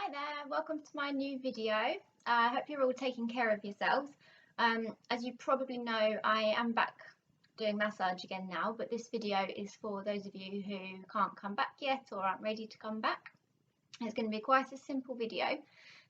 Hi there, welcome to my new video. I hope you're all taking care of yourselves. As you probably know, I am back doing massage again now, but this video is for those of you who can't come back yet or aren't ready to come back. It's going to be quite a simple video.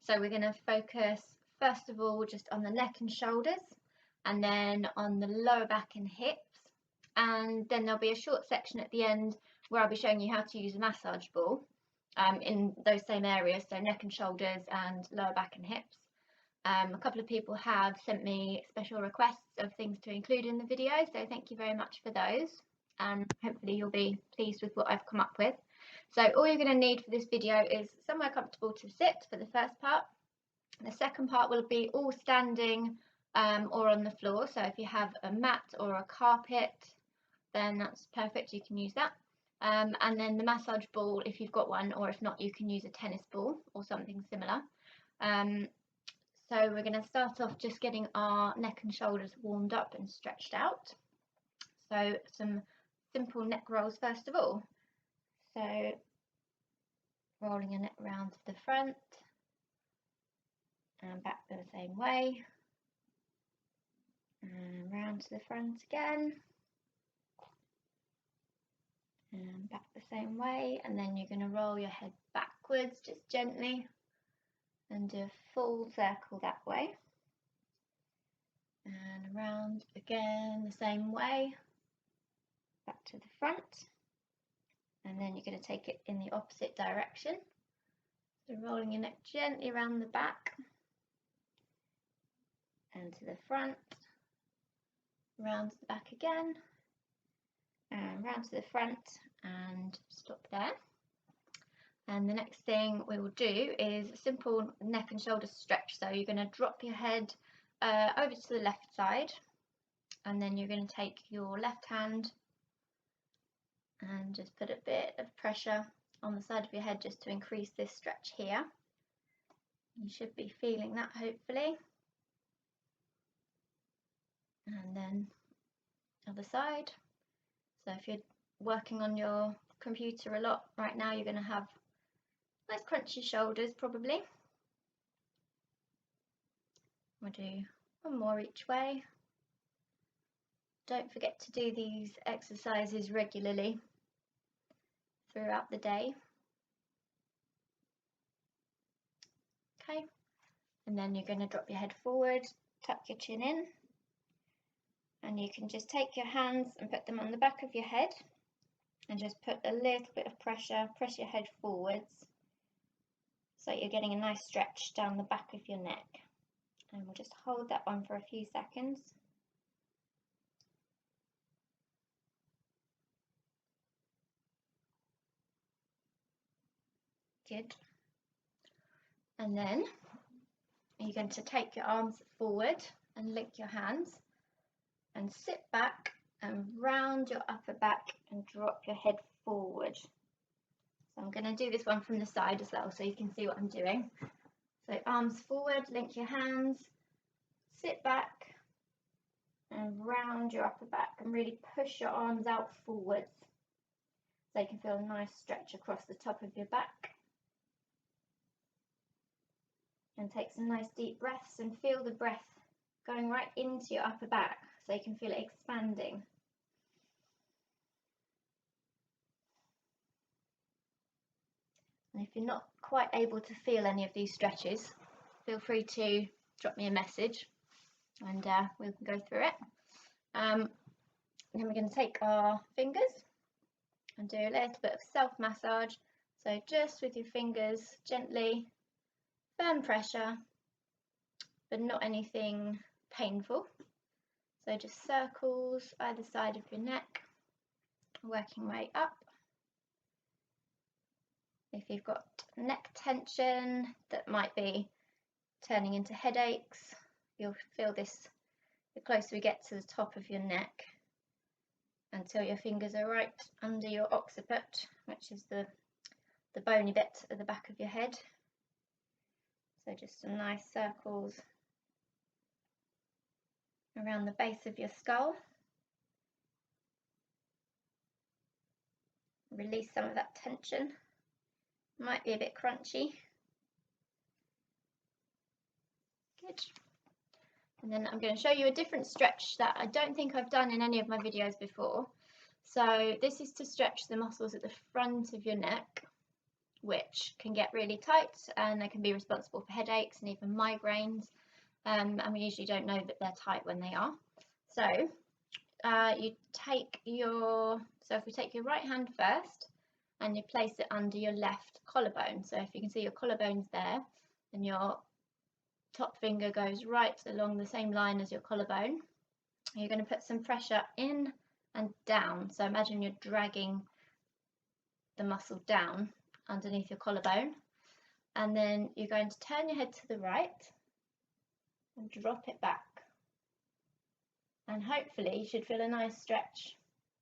So we're going to focus first of all just on the neck and shoulders, and then on the lower back and hips, and then there'll be a short section at the end where I'll be showing you how to use a massage ball. In those same areas, so neck and shoulders and lower back and hips. A couple of people have sent me special requests of things to include in the video, so thank you very much for those, and hopefully you'll be pleased with what I've come up with. So all you're going to need for this video is somewhere comfortable to sit for the first part. The second part will be all standing or on the floor, so if you have a mat or a carpet, then that's perfect, you can use that. And then the massage ball, if you've got one, or if not, you can use a tennis ball or something similar. So we're going to start off just getting our neck and shoulders warmed up and stretched out. So some simple neck rolls first of all. So rolling your neck round to the front and back the same way, and round to the front again. And back the same way, and then you're going to roll your head backwards just gently and do a full circle that way, and around again the same way, back to the front, and then you're going to take it in the opposite direction, so rolling your neck gently around the back and to the front, round to the back again, and round to the front, and stop there. And the next thing we will do is a simple neck and shoulder stretch. So you're going to drop your head over to the left side, and then you're going to take your left hand and just put a bit of pressure on the side of your head just to increase this stretch here. You should be feeling that hopefully. And then other side. So if you're working on your computer a lot right now, you're going to have nice crunchy shoulders probably. We'll do one more each way. Don't forget to do these exercises regularly throughout the day. Okay, and then you're going to drop your head forward, tuck your chin in, and you can just take your hands and put them on the back of your head and just put a little bit of pressure, press your head forwards so you're getting a nice stretch down the back of your neck. And we'll just hold that one for a few seconds. Good. And then you're going to take your arms forward and link your hands and sit back and round your upper back and drop your head forward. So I'm going to do this one from the side as well so you can see what I'm doing. So arms forward, link your hands, sit back and round your upper back and really push your arms out forwards so you can feel a nice stretch across the top of your back. And take some nice deep breaths and feel the breath going right into your upper back so you can feel it expanding. And if you're not quite able to feel any of these stretches, feel free to drop me a message and we can go through it. Then we're going to take our fingers and do a little bit of self-massage. So just with your fingers, gently, firm pressure, but not anything painful. So just circles either side of your neck, working way up. If you've got neck tension that might be turning into headaches, you'll feel this the closer we get to the top of your neck until your fingers are right under your occiput, which is the bony bit at the back of your head. So just some nice circles around the base of your skull. Release some of that tension. Might be a bit crunchy, Good. And then I'm going to show you a different stretch that I don't think I've done in any of my videos before. So this is to stretch the muscles at the front of your neck, which can get really tight and they can be responsible for headaches and even migraines. And we usually don't know that they're tight when they are. So if we take your right hand first and you place it under your left collarbone. So if you can see your collarbone's there and your top finger goes right along the same line as your collarbone, you're going to put some pressure in and down. So imagine you're dragging the muscle down underneath your collarbone, and then you're going to turn your head to the right and drop it back, and hopefully you should feel a nice stretch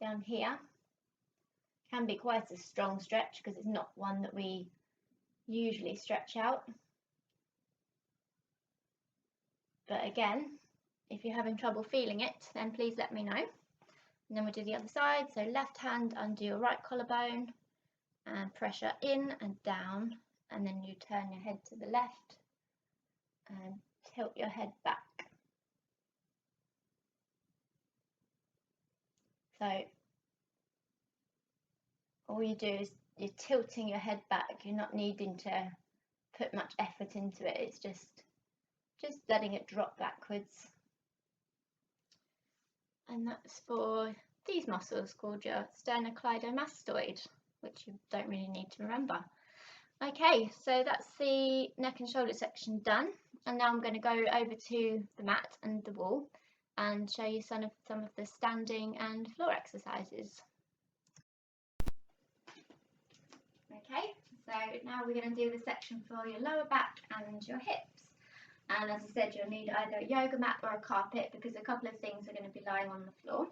down here. Can be quite a strong stretch because it's not one that we usually stretch out, but again, if you're having trouble feeling it, then please let me know. And then we'll do the other side. So left hand under your right collarbone and pressure in and down, and then you turn your head to the left and tilt your head back. So all you do is you're tilting your head back. You're not needing to put much effort into it. It's just letting it drop backwards. And that's for these muscles called your sternocleidomastoid, which you don't really need to remember. Okay, so that's the neck and shoulder section done, and now I'm going to go over to the mat and the wall and show you some of the standing and floor exercises. Okay, so now we're going to do the section for your lower back and your hips. And as I said, you'll need either a yoga mat or a carpet because a couple of things are going to be lying on the floor.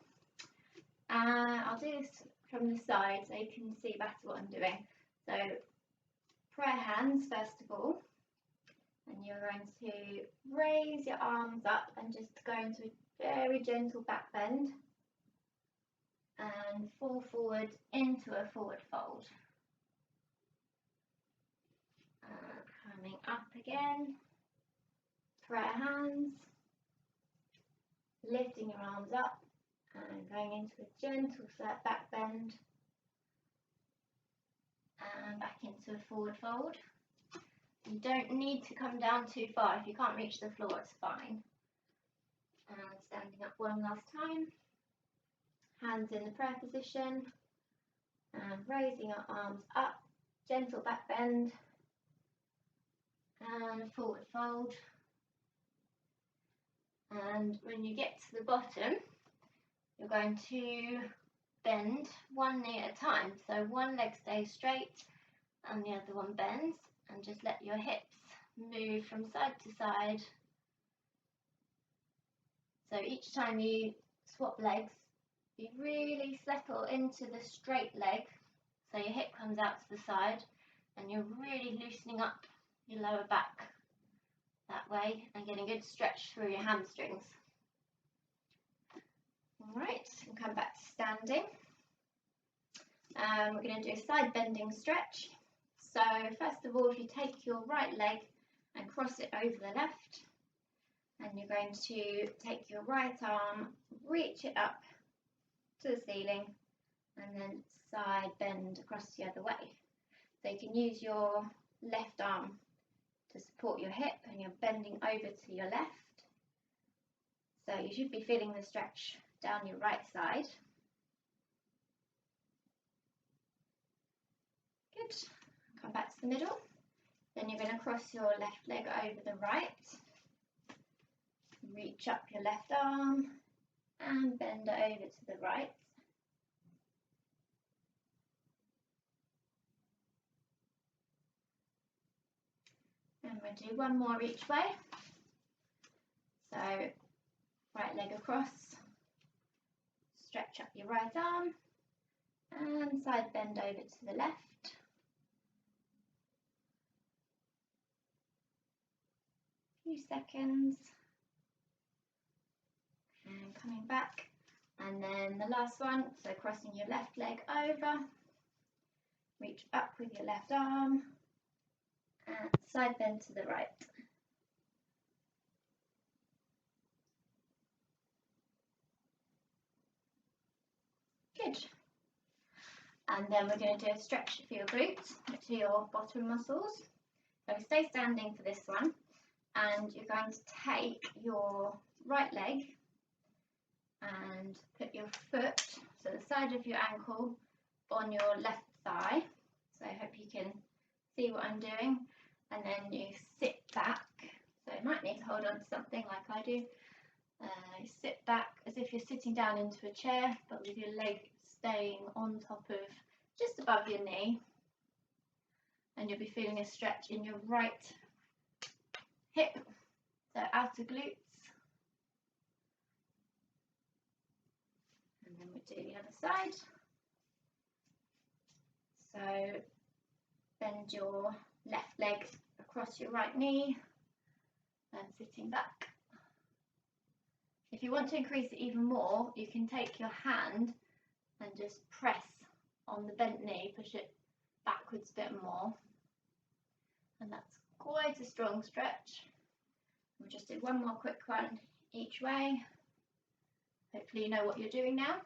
I'll do this from the side so you can see better what I'm doing. So prayer hands first of all, and you're going to raise your arms up and just go into a very gentle back bend and fall forward into a forward fold. Coming up again. Prayer hands, lifting your arms up and going into a gentle back bend and back into a forward fold. You don't need to come down too far. If you can't reach the floor, it's fine. And standing up one last time, hands in the prayer position and raising your arms up, gentle back bend and a forward fold. And when you get to the bottom, you're going to bend one knee at a time. So one leg stays straight and the other one bends, and just let your hips move from side to side. So each time you swap legs, you really settle into the straight leg, so your hip comes out to the side and you're really loosening up your lower back that way and getting a good stretch through your hamstrings. Alright, we'll come back to standing. We're going to do a side bending stretch. So first of all, if you take your right leg and cross it over the left, and you're going to take your right arm, reach it up to the ceiling, and then side bend across the other way. So you can use your left arm to support your hip and you're bending over to your left. So you should be feeling the stretch down your right side. Good. Come back to the middle. Then you're going to cross your left leg over the right. Reach up your left arm and bend it over to the right. And we'll do one more each way. So right leg across, stretch up your right arm and side bend over to the left. Few seconds. And coming back. And then the last one, so crossing your left leg over, reach up with your left arm and side bend to the right. Good. And then we're going to do a stretch for your glutes, to your bottom muscles. So stay standing for this one, and you're going to take your right leg and put your foot, so the side of your ankle, on your left thigh. So I hope you can see what I'm doing. And then you sit back. So you might need to hold on to something like I do. You sit back as if you're sitting down into a chair, but with your leg staying on top of, just above your knee. And you'll be feeling a stretch in your right hip, so outer glutes. And then we'll do the other side. So bend your left leg across your right knee and sitting back. If you want to increase it even more, you can take your hand and just press on the bent knee, push it backwards a bit more. And that's quite a strong stretch. We'll just do one more quick one each way. Hopefully you know what you're doing now.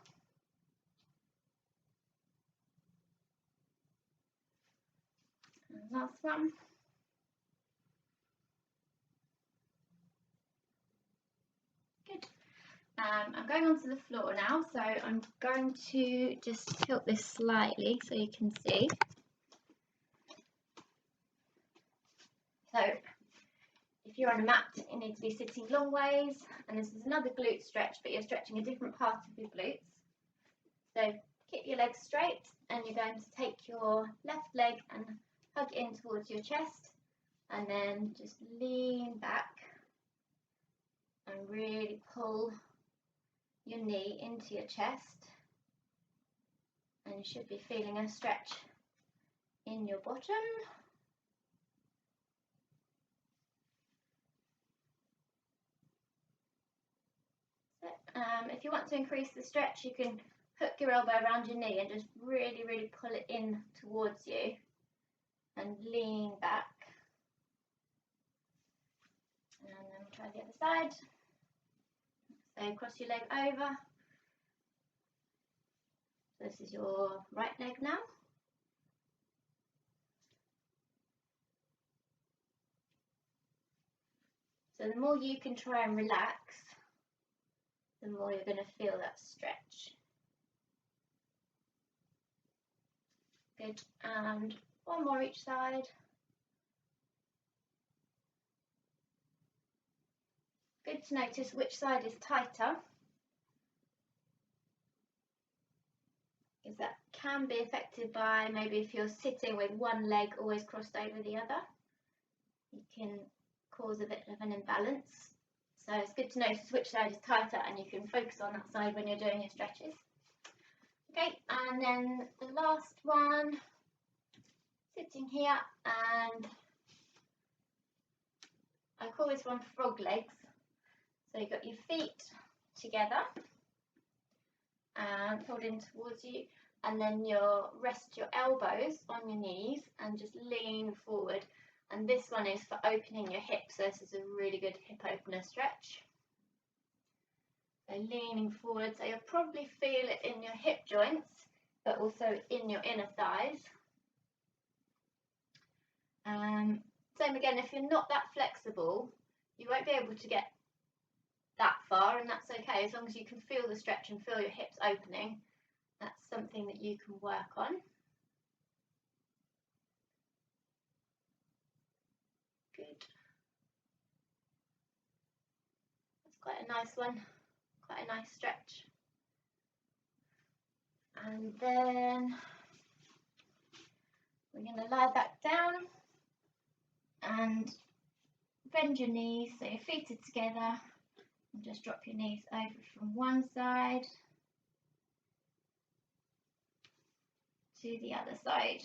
And last one. Good. I'm going onto the floor now, so I'm going to just tilt this slightly so you can see. So if you're on a mat, you need to be sitting long ways, and this is another glute stretch, but you're stretching a different part of your glutes. So keep your legs straight, and you're going to take your left leg and hug in towards your chest, and then just lean back and really pull your knee into your chest, and you should be feeling a stretch in your bottom. If you want to increase the stretch, you can hook your elbow around your knee and just really, really pull it in towards you and lean back. And then we'll try the other side. So cross your leg over. This is your right leg now. So the more you can try and relax, the more you're going to feel that stretch. Good, and one more each side. Good to notice which side is tighter, because that can be affected by maybe if you're sitting with one leg always crossed over the other. It can cause a bit of an imbalance. So it's good to notice which side is tighter, and you can focus on that side when you're doing your stretches. Okay, and then the last one, sitting here, and I call this one frog legs. So you've got your feet together and pulled in towards you, and then you'll rest your elbows on your knees and just lean forward. And this one is for opening your hips, so this is a really good hip opener stretch. So leaning forward, so you'll probably feel it in your hip joints, but also in your inner thighs. Same again, if you're not that flexible, you won't be able to get that far, and that's okay, as long as you can feel the stretch and feel your hips opening. That's something that you can work on. Good. That's quite a nice one, quite a nice stretch. And then we're going to lie back down and bend your knees so your feet are together, and just drop your knees over from one side to the other side,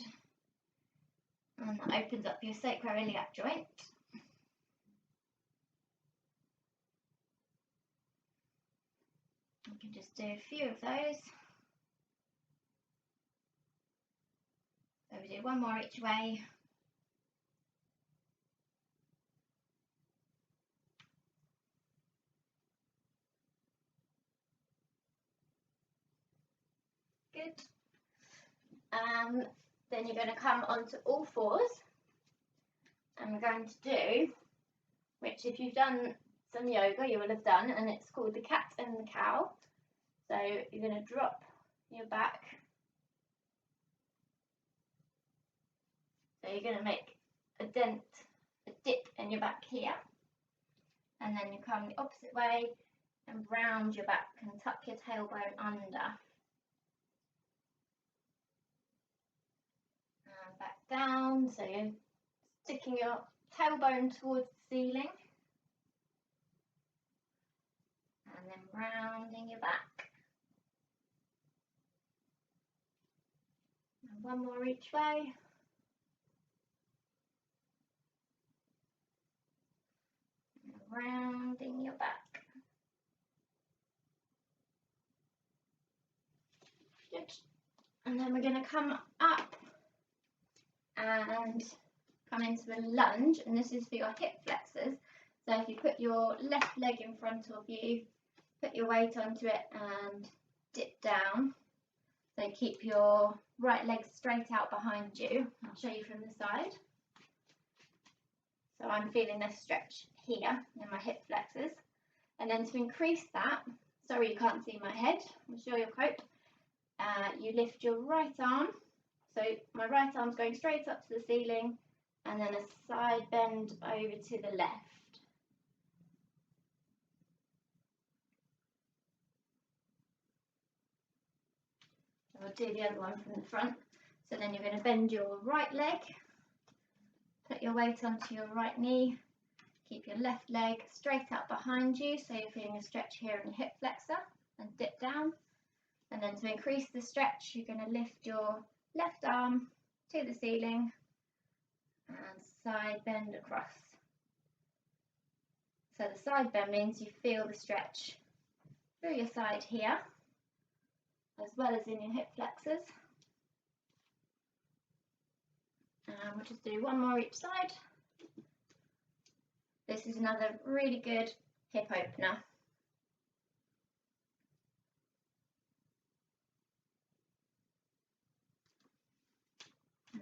and that opens up your sacroiliac joint. You can just do a few of those. So we do one more each way. good. Then you're going to come onto all fours, and we're going to do, which if you've done some yoga you will have done, and it's called the cat and the cow. So you're going to drop your back. So you're going to make a dent, a dip in your back here, and then you come the opposite way and round your back and tuck your tailbone under. And back down, so you're sticking your tailbone towards the ceiling. And then rounding your back. And one more each way. And rounding your back. Good. And then we're going to come up and come into a lunge, and this is for your hip flexors. So if you put your left leg in front of you, put your weight onto it and dip down. So keep your right leg straight out behind you. I'll show you from the side. So I'm feeling this stretch here in my hip flexors. And then to increase that, sorry you can't see my head, I'll show your coat. You lift your right arm. So my right arm's going straight up to the ceiling, and then a side bend over to the left. I'll do the other one from the front. So then you're going to bend your right leg, put your weight onto your right knee, keep your left leg straight out behind you, so you're feeling a stretch here in your hip flexor, and dip down. And then to increase the stretch, you're going to lift your left arm to the ceiling and side bend across. So the side bend means you feel the stretch through your side here, as well as in your hip flexors. And we'll just do one more each side. This is another really good hip opener.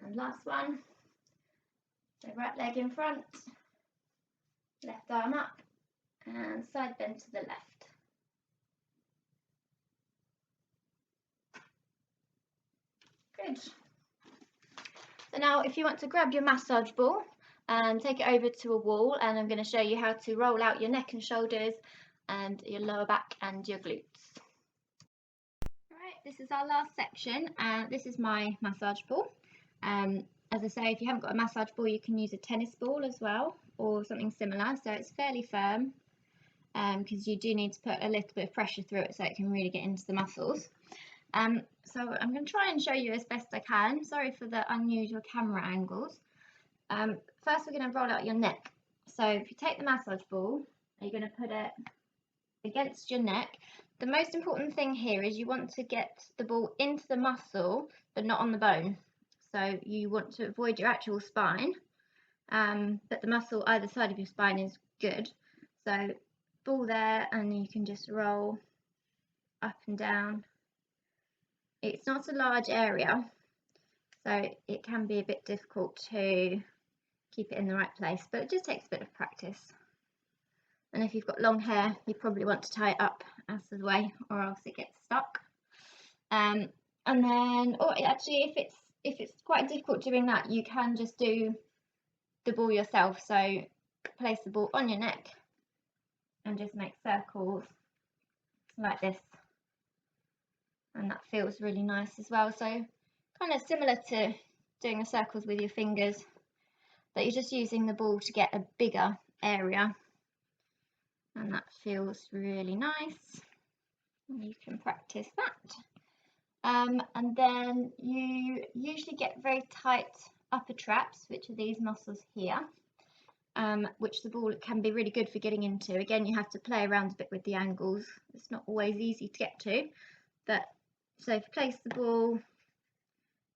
And last one. So right leg in front, left arm up, and side bend to the left. Good. So now if you want to grab your massage ball and take it over to a wall, and I'm going to show you how to roll out your neck and shoulders and your lower back and your glutes. Right, this is our last section, and this is my massage ball. As I say, if you haven't got a massage ball, you can use a tennis ball as well, or something similar, so it's fairly firm, because you do need to put a little bit of pressure through it so it can really get into the muscles. So I'm going to try and show you as best I can. Sorry for the unusual camera angles. First we're going to roll out your neck. So if you take the massage ball, you're going to put it against your neck. The most important thing here is you want to get the ball into the muscle but not on the bone. So you want to avoid your actual spine, but the muscle either side of your spine is good. So ball there, and you can just roll up and down. It's not a large area, so it can be a bit difficult to keep it in the right place, but it just takes a bit of practice. And if you've got long hair, you probably want to tie it up out of the way, or else it gets stuck. And then, or actually, if it's quite difficult doing that, you can just do the ball yourself. So place the ball on your neck and just make circles like this, and that feels really nice as well. So kind of similar to doing the circles with your fingers, but you're just using the ball to get a bigger area, and that feels really nice. You can practice that. And then you usually get very tight upper traps, which are these muscles here, which the ball can be really good for getting into. Again, you have to play around a bit with the angles. It's not always easy to get to, but so if you place the ball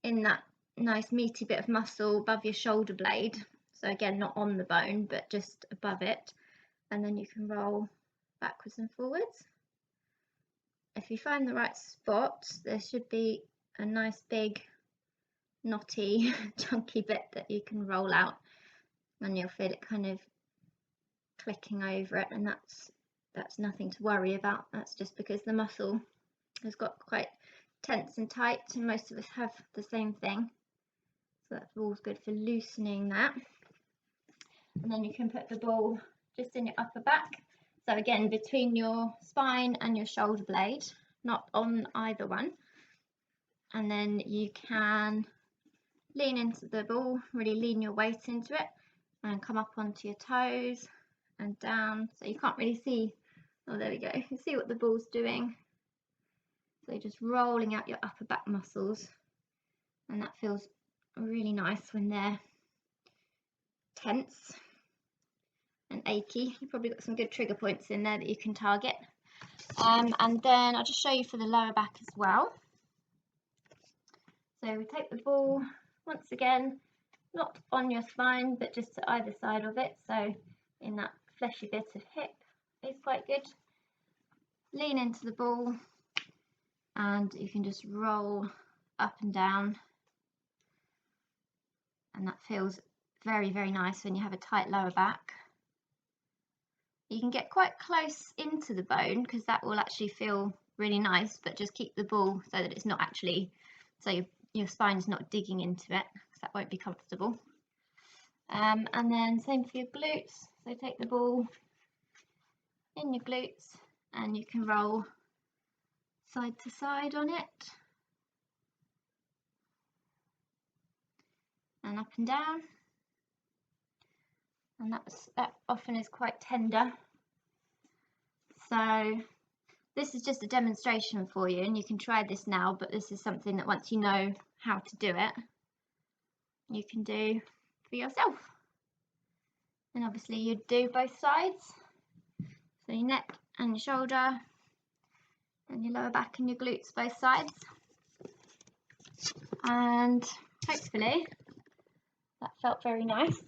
in that nice meaty bit of muscle above your shoulder blade, so again not on the bone but just above it, and then you can roll backwards and forwards. If you find the right spot, there should be a nice big knotty chunky bit that you can roll out, and you'll feel it kind of clicking over it, and that's nothing to worry about. That's just because the muscle has got quite tense and tight, and most of us have the same thing, so that ball's good for loosening that. And then you can put the ball just in your upper back, so again between your spine and your shoulder blade, not on either one. And then you can lean into the ball, really lean your weight into it, and come up onto your toes and down, so you can't really see. Oh, there we go. You can see what the ball's doing. So you're just rolling out your upper back muscles, and that feels really nice when they're tense and achy. You've probably got some good trigger points in there that you can target. And then I'll just show you for the lower back as well. So we take the ball, once again, not on your spine, but just to either side of it. So in that fleshy bit of hip is quite good. Lean into the ball, and you can just roll up and down. And that feels very, very nice when you have a tight lower back. You can get quite close into the bone because that will actually feel really nice, but just keep the ball so that it's not actually, so your spine is not digging into it, because that won't be comfortable. And then same for your glutes. So take the ball in your glutes, and you can roll side to side on it, and up and down. And that often is quite tender. So this is just a demonstration for you, and you can try this now, but this is something that once you know how to do it, you can do for yourself. And obviously you'd do both sides, so your neck and your shoulder and your lower back and your glutes, both sides. And hopefully that felt very nice.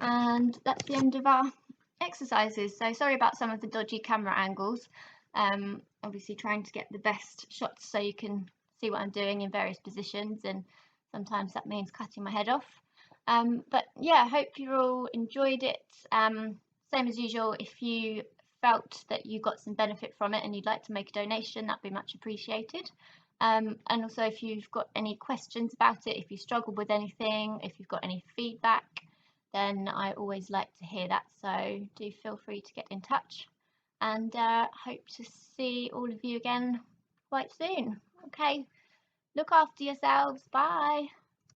And that's the end of our exercises. So sorry about some of the dodgy camera angles. Obviously trying to get the best shots so you can see what I'm doing in various positions, and sometimes that means cutting my head off. But yeah, I hope you all enjoyed it. Same as usual, if you felt that you got some benefit from it and you'd like to make a donation, that'd be much appreciated. And also if you've got any questions about it, if you struggle with anything, if you've got any feedback, then I always like to hear that, so do feel free to get in touch, and hope to see all of you again quite soon. Okay, look after yourselves, bye.